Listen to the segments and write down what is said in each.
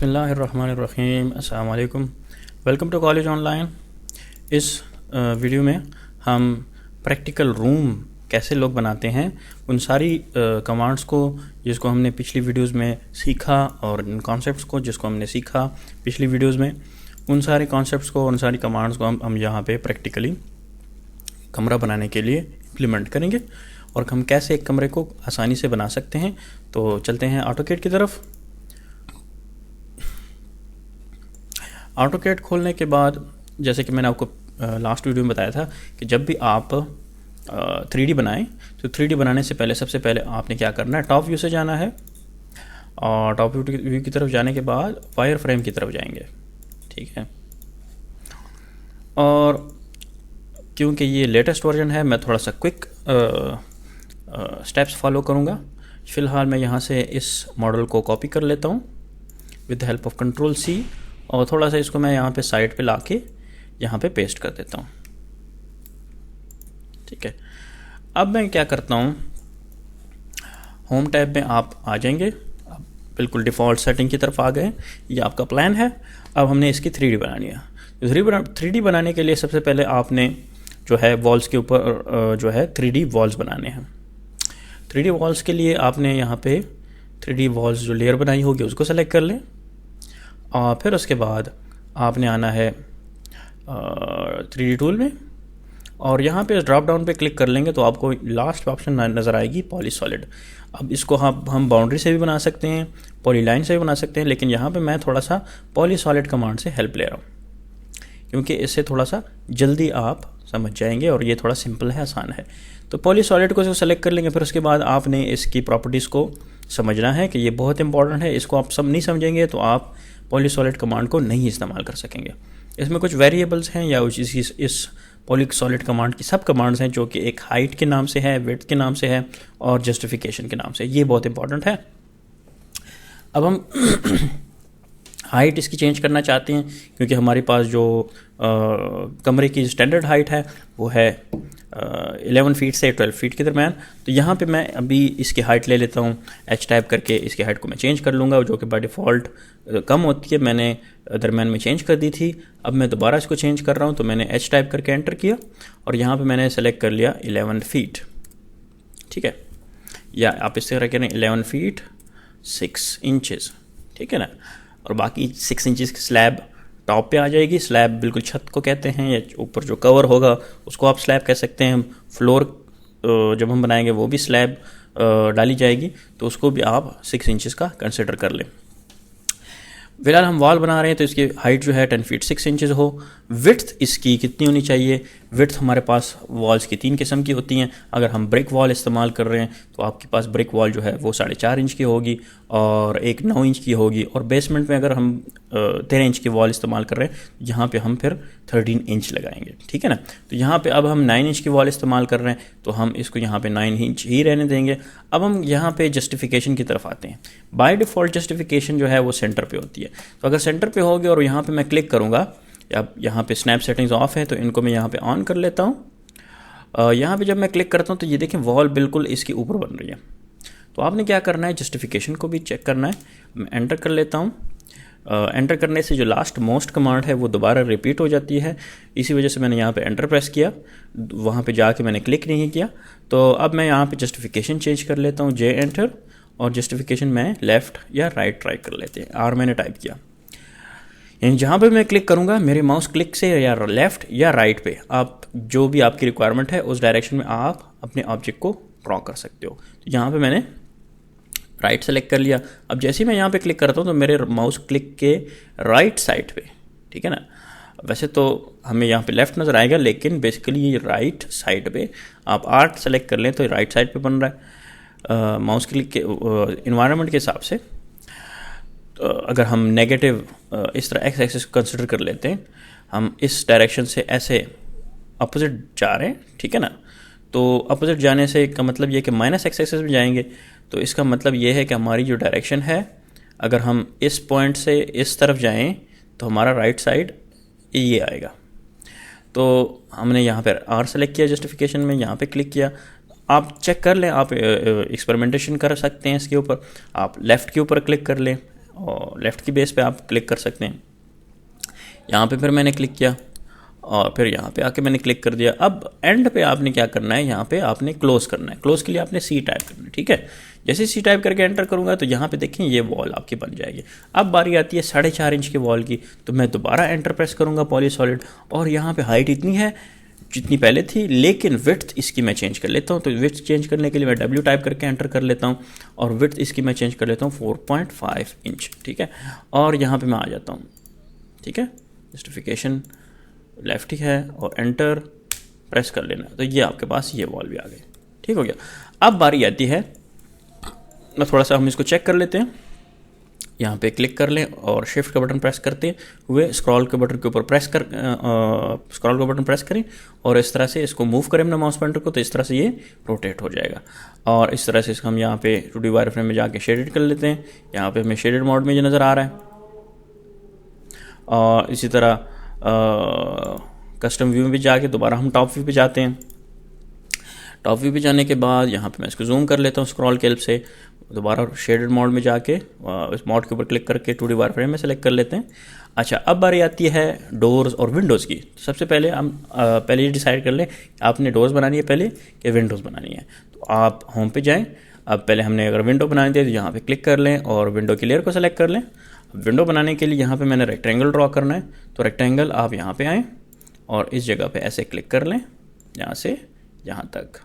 बिस्मिल्लाहिर्रहमानिर्रहीम। अस्सलाम वालेकुम। Welcome to college online. इस वीडियो में हम प्रैक्टिकल रूम कैसे लोग बनाते हैं उन सारी कमांड्स को जिसको हमने पिछली वीडियोस में सीखा और इन कॉन्सेप्ट्स को जिसको हमने सीखा पिछली वीडियोस में, उन सारे कॉन्सेप्ट्स को, उन सारी कमांड्स को हम यहाँ पे प्रैक्टिकली कमरा बनाने के लिए इम्प्लीमेंट करेंगे और हम कैसे एक कमरे को आसानी से बना सकते हैं। तो चलते हैं ऑटोकैड की तरफ। ऑटोकैड खोलने के बाद, जैसे कि मैंने आपको लास्ट वीडियो में बताया था कि जब भी आप 3D बनाएं तो 3D बनाने से पहले सबसे पहले आपने क्या करना है, टॉप व्यू से जाना है और टॉप व्यू की तरफ जाने के बाद वायर फ्रेम की तरफ जाएंगे। ठीक है, और क्योंकि ये लेटेस्ट वर्जन है मैं थोड़ा सा क्विक स्टेप्स फॉलो करूँगा। फ़िलहाल मैं यहाँ से इस मॉडल को कॉपी कर लेता हूँ with the help of control C और थोड़ा सा इसको मैं यहाँ पे साइड पे लाके यहाँ पे पेस्ट कर देता हूँ। ठीक है, अब मैं क्या करता हूँ, होम टैब में आप आ जाएंगे। अब बिल्कुल डिफ़ॉल्ट सेटिंग की तरफ आ गए। ये आपका प्लान है। अब हमने इसकी 3D बनानी है। 3D बनाने के लिए सबसे पहले आपने जो है वॉल्स के ऊपर जो है 3D वॉल्स बनाने हैं। 3D वॉल्स के लिए आपने यहाँ पे 3D वॉल्स जो लेयर बनाई होगी उसको सेलेक्ट कर लें और फिर उसके बाद आपने आना है 3D टूल में और यहाँ पे ड्रॉप डाउन पे क्लिक कर लेंगे तो आपको लास्ट ऑप्शन नज़र आएगी पॉलीसॉलिड। अब इसको हम बाउंड्री से भी बना सकते हैं, पॉलीलाइन से भी बना सकते हैं, लेकिन यहाँ पे मैं थोड़ा सा पॉलीसॉलिड कमांड से हेल्प ले रहा हूँ क्योंकि इससे थोड़ा सा जल्दी आप समझ जाएंगे और ये थोड़ा सिंपल है, आसान है। तो पॉलीसॉलिड को सेलेक्ट कर लेंगे। फिर उसके बाद आपने इसकी प्रॉपर्टीज़ को समझना है कि ये बहुत इंपॉर्टेंट है। इसको आप सब नहीं समझेंगे तो आप पॉलीसॉलिड कमांड को नहीं इस्तेमाल कर सकेंगे। इसमें कुछ वेरिएबल्स हैं या इस पॉलीसॉलिड कमांड की सब कमांड्स हैं जो कि एक हाइट के नाम से है, विड्थ के नाम से है और जस्टिफिकेशन के नाम से। ये बहुत इंपॉर्टेंट है। अब हम हाइट इसकी चेंज करना चाहते हैं क्योंकि हमारे पास जो कमरे की स्टैंडर्ड हाइट है वो है 11 फीट से 12 फीट के दरम्यान। तो यहाँ पे मैं अभी इसकी हाइट ले लेता हूँ, H टाइप करके इसकी हाइट को मैं चेंज कर लूँगा, जो कि बाय डिफ़ॉल्ट कम होती है। मैंने दरम्यान में चेंज कर दी थी, अब मैं दोबारा इसको चेंज कर रहा हूँ। तो मैंने H टाइप करके एंटर किया और यहाँ पर मैंने सेलेक्ट कर लिया 11 फीट। ठीक है, या आप इस तरह करें 11 फीट 6 इंचज़। ठीक है ना, और बाकी 6 इंचज़ की स्लैब टॉप पे आ जाएगी। स्लैब बिल्कुल छत को कहते हैं या ऊपर जो कवर होगा उसको आप स्लैब कह सकते हैं। फ्लोर जब हम बनाएंगे वो भी स्लैब डाली जाएगी, तो उसको भी आप 6 इंचज़ का कंसिडर कर लें। फिलहाल हम वॉल बना रहे हैं तो इसकी हाइट जो है 10 फीट 6 इंचज़ हो। विड्थ इसकी कितनी होनी चाहिए? विड्थ हमारे पास वॉल्स की 3 किस्म की होती हैं। अगर हम ब्रिक वॉल इस्तेमाल कर रहे हैं तो आपके पास ब्रिक वॉल जो है वो 4.5 इंच की होगी और एक 9 इंच की होगी। और बेसमेंट में अगर हम 13 इंच की वॉल इस्तेमाल कर रहे हैं, यहाँ पे हम फिर 13 इंच लगाएंगे। ठीक है ना, तो यहाँ पे अब हम 9 इंच की वॉल इस्तेमाल कर रहे हैं तो हम इसको यहाँ पे 9 इंच ही रहने देंगे। अब हम यहाँ पे जस्टिफिकेशन की तरफ आते हैं। बाय डिफ़ॉल्ट जस्टिफिकेशन जो है वो सेंटर पे होती है। तो अगर सेंटर पे होगी और यहाँ पे मैं क्लिक करूँगा, अब यहाँ पे स्नैप सेटिंग्स ऑफ है तो इनको मैं यहाँ पे ऑन कर लेता हूँ। यहाँ पे जब मैं क्लिक करता हूँ तो ये देखें वॉल बिल्कुल इसके ऊपर बन रही है। तो आपने क्या करना है, जस्टिफिकेशन को भी चेक करना है। मैं एंटर कर लेता हूँ। एंटर करने से जो लास्ट मोस्ट कमांड है वो दोबारा रिपीट हो जाती है, इसी वजह से मैंने यहाँ पे एंटर प्रेस किया, वहाँ पे जाके मैंने क्लिक नहीं किया। तो अब मैं यहाँ पे जस्टिफिकेशन चेंज कर लेता हूँ, जे एंटर, और जस्टिफिकेशन मैं लेफ़्ट या राइट ट्राई कर लेते हैं। R मैंने टाइप किया, यानी जहाँ पे मैं क्लिक करूँगा मेरे माउस क्लिक से या लेफ़्ट या राइट पे आप जो भी आपकी रिक्वायरमेंट है उस डायरेक्शन में आप अपने ऑब्जेक्ट को ड्रॉ कर सकते हो। तो यहाँ पे मैंने राइट सेलेक्ट कर लिया। अब जैसे ही मैं यहाँ पे क्लिक करता हूँ तो मेरे माउस क्लिक के राइट साइड पे, ठीक है ना, वैसे तो हमें यहाँ पे लेफ़्ट नज़र आएगा लेकिन बेसिकली ये राइट साइड पे आप आर्ट सेलेक्ट कर लें तो राइट साइड पे बन रहा है माउस क्लिक के इन्वायरमेंट के हिसाब से। अगर हम नेगेटिव इस तरह एक्स एक्सिस को कंसिडर कर लेते हैं, हम इस डायरेक्शन से ऐसे अपोजिट जा रहे हैं, ठीक है ना, तो अपोजिट जाने से का मतलब ये कि माइनस एक्स एक्सिस में जाएंगे। तो इसका मतलब ये है कि हमारी जो डायरेक्शन है, अगर हम इस पॉइंट से इस तरफ जाएं तो हमारा राइट साइड ये आएगा। तो हमने यहाँ पर R सेलेक्ट किया, जस्टिफिकेशन में यहाँ पे क्लिक किया। आप चेक कर लें, आप एक्सपेरिमेंटेशन कर सकते हैं इसके ऊपर। आप लेफ़्ट के ऊपर क्लिक कर लें और लेफ़्ट की बेस पे आप क्लिक कर सकते हैं। यहाँ पे फिर मैंने क्लिक किया और फिर यहाँ पे आके मैंने क्लिक कर दिया। अब एंड पे आपने क्या करना है, यहाँ पे आपने क्लोज़ करना है। क्लोज़ के लिए आपने सी टाइप करना है, ठीक है। जैसे सी टाइप करके एंटर करूँगा तो यहाँ पे देखें ये वॉल आपकी बन जाएगी। अब बारी आती है 4.5 इंच की वॉल की, तो मैं दोबारा एंटर प्रेस करूँगा पॉलीसॉलिड, और यहाँ पे हाइट इतनी है जितनी पहले थी, लेकिन विड्थ इसकी मैं चेंज कर लेता हूँ। तो विड्थ चेंज करने के लिए मैं W टाइप करके एंटर कर लेता हूँ और विड्थ इसकी मैं चेंज कर लेता हूँ 4.5 इंच, ठीक है। और यहाँ पे मैं आ जाता हूँ, ठीक है। जस्टिफिकेशन लेफ्ट ही है और एंटर प्रेस कर लेना, तो ये आपके पास ये वॉल भी आ गई, ठीक हो गया। अब बारी आती है, मैं थोड़ा सा हम इसको चेक कर लेते हैं। यहाँ पे क्लिक कर लें और शिफ्ट का बटन प्रेस करते हुए स्क्रॉल के बटन के ऊपर स्क्रॉल का बटन प्रेस करें और इस तरह से इसको मूव करें अपना माउस पॉइंटर को, तो इस तरह से ये रोटेट हो जाएगा। और इस तरह से इसको हम यहाँ पे 2D वायरफ्रेम में जाके शेडेड कर लेते हैं। यहाँ पे हमें शेडेड मोड में ये नज़र आ रहा है। और इसी तरह कस्टम व्यू में भी जाके दोबारा हम टॉप व्यू पे जाते हैं। टॉप व्यू पे जाने के बाद यहाँ पे मैं इसको जूम कर लेता हूँ स्क्रॉल के हेल्प से। दोबारा शेडेड मोड में जाके इस मोड के ऊपर क्लिक करके 2D वायरफ्रेम में सेलेक्ट कर लेते हैं। अच्छा, अब बारी आती है डोर्स और विंडोज़ की। सबसे पहले हम पहले ये डिसाइड कर लें आपने डोर्स बनानी है पहले कि विंडोज़ बनानी है। तो आप होम पे जाएँ। अब पहले हमने अगर विंडो बनानी थी तो यहाँ पे क्लिक कर लें और विंडो की लेयर को सेलेक्ट कर लें। अब विंडो बनाने के लिए यहाँ पे मैंने रेक्टेंगल ड्रॉ करना है, तो रेक्टेंगल आप यहाँ पे आएँ और इस जगह पे ऐसे क्लिक कर लें, यहाँ से यहाँ तक,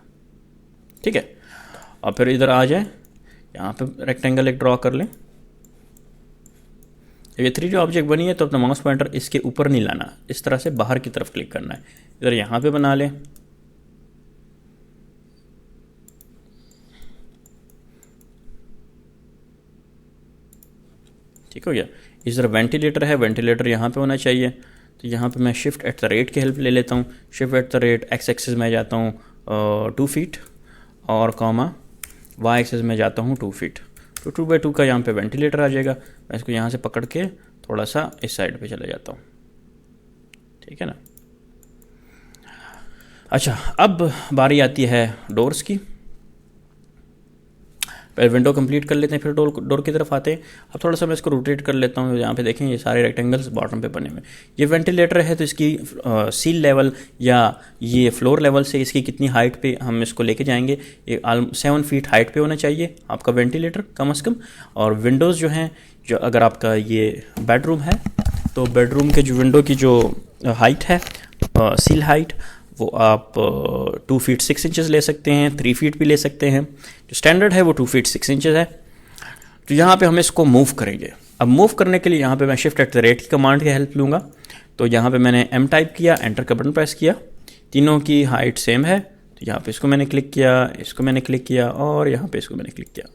ठीक है। और फिर इधर आ जाए, यहाँ पे रेक्टेंगल एक ड्रॉ कर लें। जब ये 3D ऑब्जेक्ट बनी है तो अपना माउस पॉइंटर इसके ऊपर नहीं लाना, इस तरह से बाहर की तरफ क्लिक करना है। इधर यहाँ पे बना लें, ठीक हो गया। इस तरह वेंटिलेटर है, वेंटिलेटर यहाँ पे होना चाहिए। तो यहाँ पे मैं शिफ्ट एट द रेट की हेल्प ले लेता हूँ। Shift at the rate x axis में जाता हूँ 2 फीट और कॉमा वाई एक्सिस में जाता हूँ 2 फीट। तो 2x2 का यहाँ पे वेंटिलेटर आ जाएगा। मैं इसको यहाँ से पकड़ के थोड़ा सा इस साइड पे चला जाता हूँ, ठीक है ना। अच्छा, अब बारी आती है डोर्स की। पहले विंडो कंप्लीट कर लेते हैं, फिर डोर की तरफ आते हैं। अब थोड़ा सा मैं इसको रोटेट कर लेता हूँ। यहाँ पे देखें ये सारे रेक्टेंगल्स बॉटम पे बने हुए। ये वेंटिलेटर है तो इसकी सील लेवल या ये फ्लोर लेवल से इसकी कितनी हाइट पे हम इसको लेके जाएंगे, ये 7 फीट हाइट पे होना चाहिए आपका वेंटिलेटर कम से कम। और विंडोज़ जो हैं, जो अगर आपका ये बेडरूम है तो बेडरूम के जो विंडो की जो हाइट है सील हाइट, वो आप 2 फीट 6 इंचज़ ले सकते हैं, 3 फीट भी ले सकते हैं। जो स्टैंडर्ड है वो 2 फीट 6 इंचज़ है। तो यहाँ पे हम इसको मूव करेंगे। अब मूव करने के लिए यहाँ पे मैं शिफ्ट एट द रेट की कमांड की हेल्प लूँगा। तो यहाँ पे मैंने M टाइप किया, एंटर का बटन प्रेस किया। तीनों की हाइट सेम है, तो यहाँ पे इसको मैंने क्लिक किया, इसको मैंने क्लिक किया और यहाँ पे इसको मैंने क्लिक किया।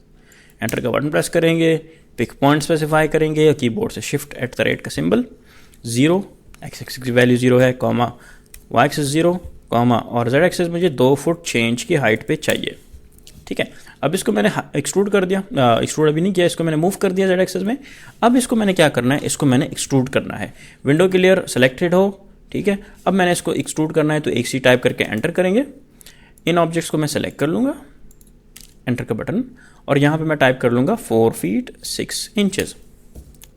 एंटर का बटन प्रेस करेंगे, पिक पॉइंट स्पेसिफाई करेंगे, कीबोर्ड से शिफ्ट एट द रेट का सिंबल 0, एक्स एक्सिस की वैल्यू 0 है, कॉमा वाई एक्सिस 0, कॉमा और जेड एक्सिस मुझे 2 फुट चेंज की हाइट पे चाहिए, ठीक है। अब इसको मैंने एक्सट्रूड कर दिया, एक्सट्रूड अभी नहीं किया, इसको मैंने मूव कर दिया जेड एक्सिस में। अब इसको मैंने क्या करना है, इसको मैंने एक्सट्रूड करना है। विंडो की लेयर सेलेक्टेड हो, ठीक है। अब मैंने इसको एक्सट्रूड करना है तो एक सी टाइप करके एंटर करेंगे। इन ऑब्जेक्ट्स को मैं सेलेक्ट कर लूँगा, एंटर का बटन, और यहाँ पे मैं टाइप कर लूँगा 4 फीट 6 इंचज़,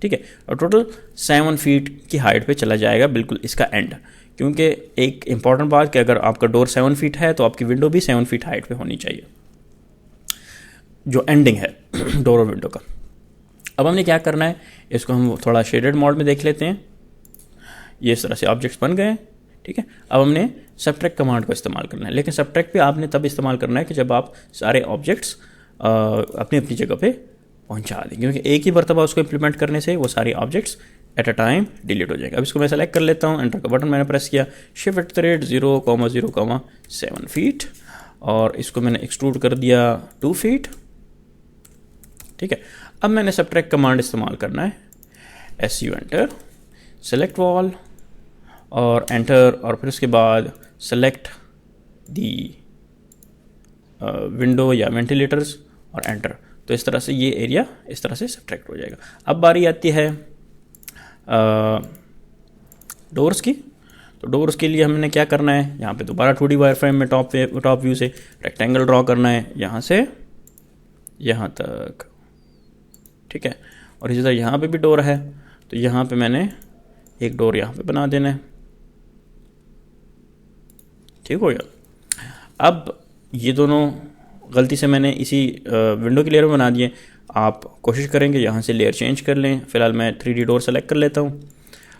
ठीक है। और टोटल 7 फीट की हाइट पे चला जाएगा बिल्कुल इसका एंड। क्योंकि एक इंपॉर्टेंट बात कि अगर आपका डोर 7 फीट है तो आपकी विंडो भी 7 फीट हाइट पे होनी चाहिए, जो एंडिंग है डोर और विंडो का। अब हमने क्या करना है, इसको हम थोड़ा शेडेड मोड में देख लेते हैं। ये इस तरह से ऑब्जेक्ट्स बन गए, ठीक है। अब हमने सबट्रैक्ट कमांड को इस्तेमाल करना है, लेकिन सबट्रैक्ट भी आपने तब इस्तेमाल करना है कि जब आप सारे ऑब्जेक्ट्स अपनी अपनी जगह पे पहुंचा दें, क्योंकि एक ही मरतबा उसको इम्प्लीमेंट करने से वो सारे objects at a time delete हो जाएगा। अब इसको मैं सेलेक्ट कर लेता हूँ, एंटर का बटन मैंने प्रेस किया, shift at the rate 0,0,7 feet, और इसको मैंने एक्सट्रूड कर दिया 2 फीट, ठीक है। अब मैंने सबट्रैक्ट कमांड इस्तेमाल करना है, SU एंटर, सेलेक्ट वॉल और एंटर, और फिर उसके बाद सेलेक्ट दी विंडो या वेंटिलेटर्स और एंटर। तो इस तरह से ये एरिया इस तरह से सबट्रैक्ट हो जाएगा। अब बारी आती है डोर्स की। तो डोर्स के लिए हमने क्या करना है, यहाँ पे दोबारा 2D वायरफ्रेम में टॉप व्यू से रेक्टेंगल ड्रॉ करना है, यहाँ से यहाँ तक, ठीक है। और इसी तरह यहाँ पे भी डोर है, तो यहाँ पे मैंने एक डोर यहाँ पे बना देना है। ठीक हो गया। अब ये दोनों गलती से मैंने इसी विंडो की लेयर में बना दिए। आप कोशिश करेंगे यहाँ से लेयर चेंज कर लें। फ़िलहाल मैं 3D डोर सेलेक्ट कर लेता हूँ।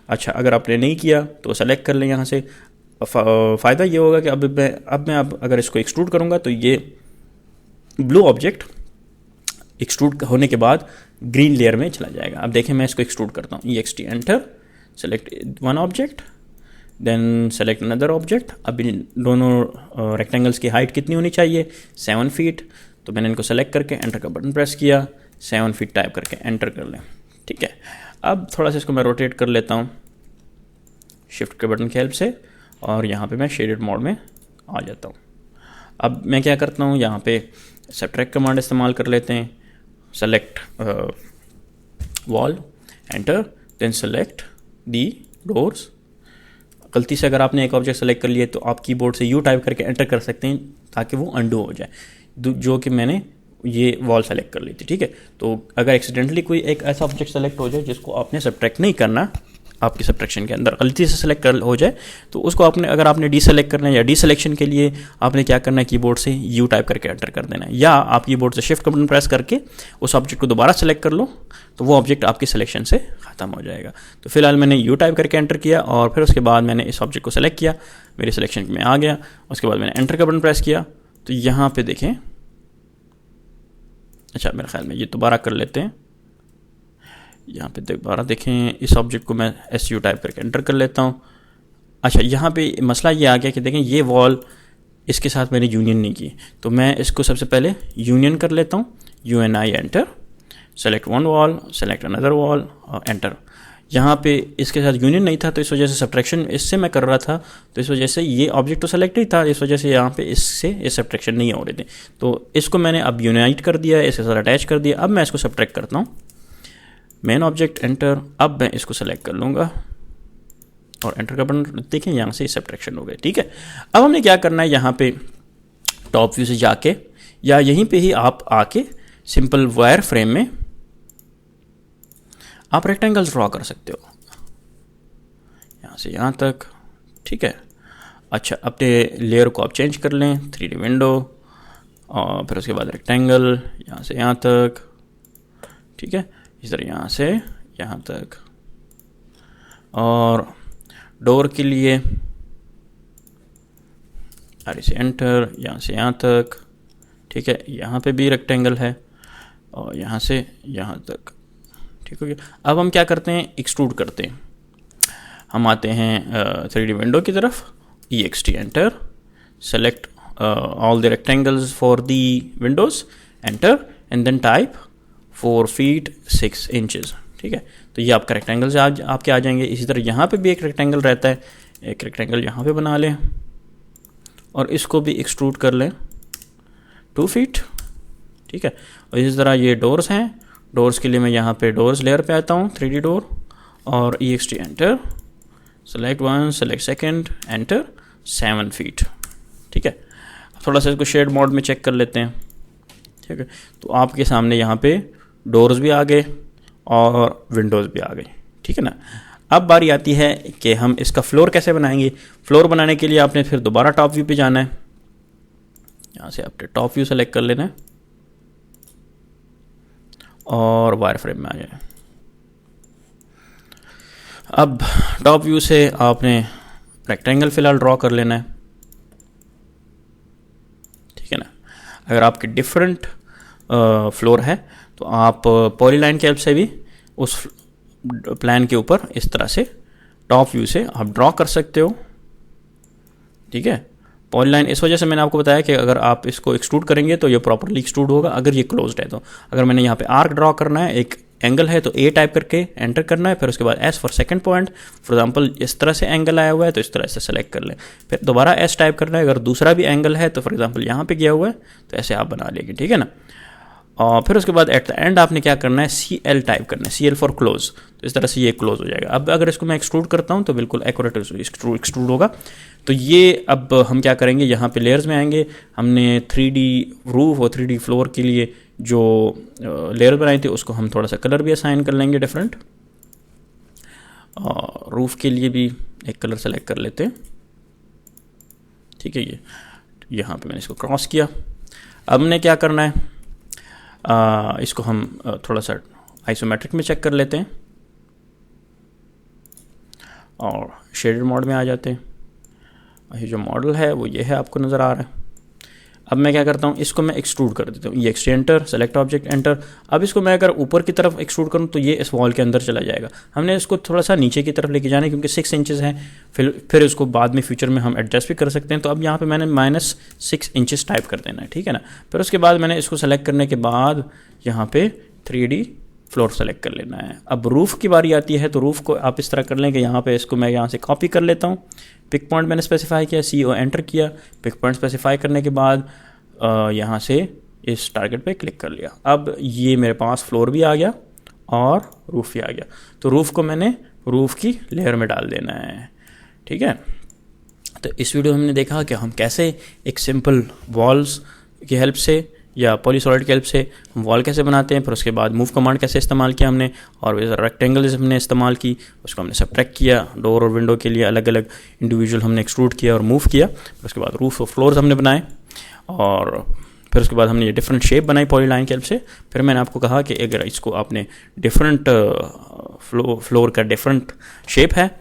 अच्छा, अगर आपने नहीं किया तो सेलेक्ट कर लें यहाँ से। फ़ायदा ये होगा कि अब मैं अगर इसको एक्सट्रूड करूँगा तो ये ब्लू ऑब्जेक्ट एक्सट्रूड होने के बाद ग्रीन लेयर में चला जाएगा। अब देखें, मैं इसको एक्सट्रूड करता हूँ। EXT enter, select one object, then select another object. अब इन दोनों रेक्टेंगल्स की हाइट कितनी होनी चाहिए? 7 फीट। तो मैंने इनको सेलेक्ट करके एंटर का बटन प्रेस किया, 7 फीट टाइप करके एंटर कर लें। ठीक है, अब थोड़ा सा इसको मैं रोटेट कर लेता हूँ शिफ्ट के बटन की हेल्प से, और यहाँ पे मैं शेडेड मोड में आ जाता हूँ। अब मैं क्या करता हूँ, यहाँ पे सबट्रैक्ट कमांड इस्तेमाल कर लेते हैं। Select wall, enter, then select the doors. गलती से अगर आपने एक ऑब्जेक्ट सेलेक्ट कर लिया तो आप कीबोर्ड से यू टाइप करके एंटर कर सकते हैं ताकि वो अंडू हो जाए, जो कि मैंने ये वॉल सेलेक्ट कर ली थी। ठीक है, तो अगर एक्सीडेंटली कोई एक ऐसा ऑब्जेक्ट सेलेक्ट हो जाए जिसको आपने सबट्रैक्ट नहीं करना, आपकी सबट्रैक्शन के अंदर गलती से सेलेक्ट कर हो जाए, तो उसको अगर आपने डी सेलेक्ट करना है या डी सेलेक्शन के लिए आपने क्या करना है, कीबोर्ड से यू टाइप करके एंटर कर देना है, या आप कीबोर्ड से शिफ्ट का बटन प्रेस करके उस ऑब्जेक्ट को दोबारा सेलेक्ट कर लो तो वो ऑब्जेक्ट आपकी सिलेक्शन से ख़त्म हो जाएगा। तो फिलहाल मैंने यू टाइप करके एंटर किया और फिर उसके बाद मैंने इस ऑब्जेक्ट को सेलेक्ट किया, मेरी सिलेक्शन में आ गया। उसके बाद मैंने एंटर का बटन प्रेस किया, तो यहाँ पे देखें, अच्छा मेरे ख्याल में ये दोबारा कर लेते हैं। यहाँ पे दोबारा देखें, इस ऑब्जेक्ट को मैं SU टाइप करके एंटर कर लेता हूँ। अच्छा, यहाँ पे मसला ये आ गया कि देखें ये वॉल इसके साथ मैंने यूनियन नहीं की, तो मैं इसको सबसे पहले यूनियन कर लेता हूँ। UNI enter, select one wall, select another wall, enter. यहाँ पे इसके साथ यूनियन नहीं था तो इस वजह से सब्ट्रैक्शन इससे मैं कर रहा था, तो इस वजह से ये ऑब्जेक्ट तो सेलेक्ट ही था, इस वजह से यहाँ पे इससे ये सब्ट्रैक्शन नहीं हो रहे थे। तो इसको मैंने अब यूनाइट कर दिया, इसके साथ अटैच कर दिया। अब मैं इसको सब्ट्रैक्ट करता हूँ। मेन ऑब्जेक्ट एंटर, अब मैं इसको सेलेक्ट कर लूँगा और एंटर का बटन देखें, यहाँ से सब्ट्रैक्शन हो गए। ठीक है, अब हमने क्या करना है, यहाँ पे टॉप व्यू से जाके या यहीं पे ही आप आके सिंपल वायर फ्रेम में आप रेक्टेंगल्स ड्रॉ कर सकते हो, यहाँ से यहाँ तक। ठीक है, अच्छा अपने लेयर को आप चेंज कर लें, 3D विंडो, और फिर उसके बाद रेक्टेंगल यहाँ से यहाँ तक। ठीक है, इस तरह यहाँ से यहाँ तक। और डोर के लिए आर से एंटर, यहाँ से यहाँ तक। ठीक है, यहाँ पे भी रेक्टेंगल है और यहाँ से यहाँ तक। ठीक हो गया। अब हम क्या करते हैं, एक्सट्रूड करते हैं। हम आते हैं 3D विंडो की तरफ, EXT enter, select all the rectangles for the windows, enter, and then type 4 feet 6 inches. ठीक है, तो ये आपका रेक्टेंगल से आपके आ जाएंगे। इसी तरह यहाँ पे भी एक रेक्टेंगल रहता है, एक रेक्टेंगल यहाँ पे बना लें और इसको भी एक्सट्रूड कर लें 2 फीट। ठीक है, और इसी तरह ये डोर्स हैं, डोर्स के लिए मैं यहाँ पे डोर्स लेयर पे आता हूँ, 3D डोर, और EXT enter, select one, select second, enter, 7 feet. ठीक है, थोड़ा सा इसको शेड मोड में चेक कर लेते हैं। ठीक है, तो आपके सामने यहाँ पे डोर्स भी आ गए और विंडोज़ भी आ गई। ठीक है ना, अब बारी आती है कि हम इसका फ्लोर कैसे बनाएंगे। फ्लोर बनाने के लिए आपने फिर दोबारा टॉप व्यू पे जाना है, यहाँ से आपने टॉप व्यू सेलेक्ट कर लेना है और वायर फ्रेम में आ जाए। अब टॉप व्यू से आपने रेक्टेंगल फिलहाल ड्रॉ कर लेना है। ठीक है ना, अगर आपके डिफरेंट फ्लोर है तो आप पॉलीलाइन की हेल्प से भी उस प्लान के ऊपर इस तरह से टॉप व्यू से आप ड्रॉ कर सकते हो। ठीक है, पॉलीलाइन इस वजह से मैंने आपको बताया कि अगर आप इसको एक्सट्रूड करेंगे तो ये प्रॉपरली एक्सट्रूड होगा, अगर ये क्लोज्ड है तो। अगर मैंने यहाँ पे आर्क ड्रॉ करना है, एक एंगल है तो A टाइप करके एंटर करना है, फिर उसके बाद S for second point. For example इस तरह से एंगल आया हुआ है तो इस तरह से सेलेक्ट कर लें, फिर दोबारा S टाइप करना है। अगर दूसरा भी एंगल है तो फॉर एग्जांपल यहाँ पे गया हुआ है तो ऐसे आप बना लेंगे। ठीक है ना, और फिर उसके बाद एट द एंड आपने क्या करना है, CL टाइप करना है, CL फॉर क्लोज। तो इस तरह से ये क्लोज हो जाएगा। अब अगर इसको मैं एक्सट्रूड करता हूँ तो बिल्कुल एक्यूरेट एक्सट्रूड होगा। तो ये अब हम क्या करेंगे, यहाँ पे लेयर्स में आएंगे। हमने 3D रूफ और 3D फ्लोर के लिए जो लेयर बनाई थी उसको हम थोड़ा सा कलर भी असाइन कर लेंगे डिफरेंट। और रूफ के लिए भी एक कलर सेलेक्ट कर लेते हैं, ठीक है। ये यहाँ पे मैंने इसको क्रॉस किया। अब हमने क्या करना है, इसको हम थोड़ा सा आइसोमेट्रिक में चेक कर लेते हैं और शेडेड मोड में आ जाते हैं। ये जो मॉडल है वो ये है, आपको नज़र आ रहा है। अब मैं क्या करता हूँ, इसको मैं एक्सट्रूड कर देता हूँ। ये एंटर, सेलेक्ट ऑब्जेक्ट, एंटर। अब इसको मैं अगर ऊपर की तरफ एक्सट्रूड करूँ तो ये इस वॉल के अंदर चला जाएगा। हमने इसको थोड़ा सा नीचे की तरफ लेके जाना है क्योंकि 6 इंचेस है। फिर इसको बाद में फ्यूचर में हम एडजस्ट भी कर सकते हैं। तो अब यहाँ पे मैंने -6 इंचेस टाइप कर देना है, ठीक है ना। फिर उसके बाद मैंने इसको सेलेक्ट करने के बाद यहाँ पे 3D फ्लोर सेलेक्ट कर लेना है। अब रूफ़ की बारी आती है, तो रूफ़ को आप इस तरह कर लें कि यहाँ पे इसको मैं यहाँ से कॉपी कर लेता हूँ। पिक पॉइंट मैंने स्पेसिफाई किया, CO एंटर किया। पिक पॉइंट स्पेसिफाई करने के बाद यहाँ से इस टारगेट पे क्लिक कर लिया। अब ये मेरे पास फ्लोर भी आ गया और रूफ़ भी आ गया। तो रूफ़ को मैंने रूफ़ की लेयर में डाल देना है, ठीक है। तो इस वीडियो में हमने देखा कि हम कैसे एक सिंपल वॉल्स की हेल्प से या पॉलीसॉलिड की हेल्प से हम वॉल कैसे बनाते हैं। फिर उसके बाद मूव कमांड कैसे इस्तेमाल किया हमने, और रेक्टेंगल्स हमने इस्तेमाल की, उसको हमने सब्ट्रैक्ट किया। डोर और विंडो के लिए अलग अलग इंडिविजुअल हमने एक्सट्रूड किया और मूव किया। फिर उसके बाद रूफ और फ्लोर्स हमने बनाए, और फिर उसके बाद हमने ये डिफरेंट शेप बनाई पॉलीलाइन की हेल्प से। फिर मैंने आपको कहा कि अगर इसको आपने डिफरेंट फ्लोर का डिफरेंट शेप है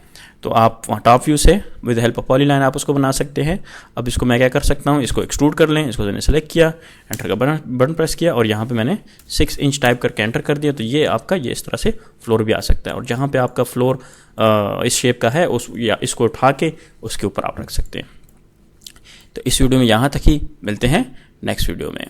तो आप वहाँ टॉप व्यू से विद हेल्प ऑफ पॉलीलाइन आप उसको बना सकते हैं। अब इसको मैं क्या कर सकता हूँ, इसको एक्सट्रूड कर लें। इसको मैंने सेलेक्ट किया, एंटर का बटन प्रेस किया और यहाँ पे मैंने 6 इंच टाइप करके एंटर कर दिया। तो ये आपका ये इस तरह से फ्लोर भी आ सकता है। और जहाँ पे आपका फ्लोर इस शेप का है उस या इसको उठा के उसके ऊपर आप रख सकते हैं। तो इस वीडियो में यहाँ तक ही, मिलते हैं नेक्स्ट वीडियो में।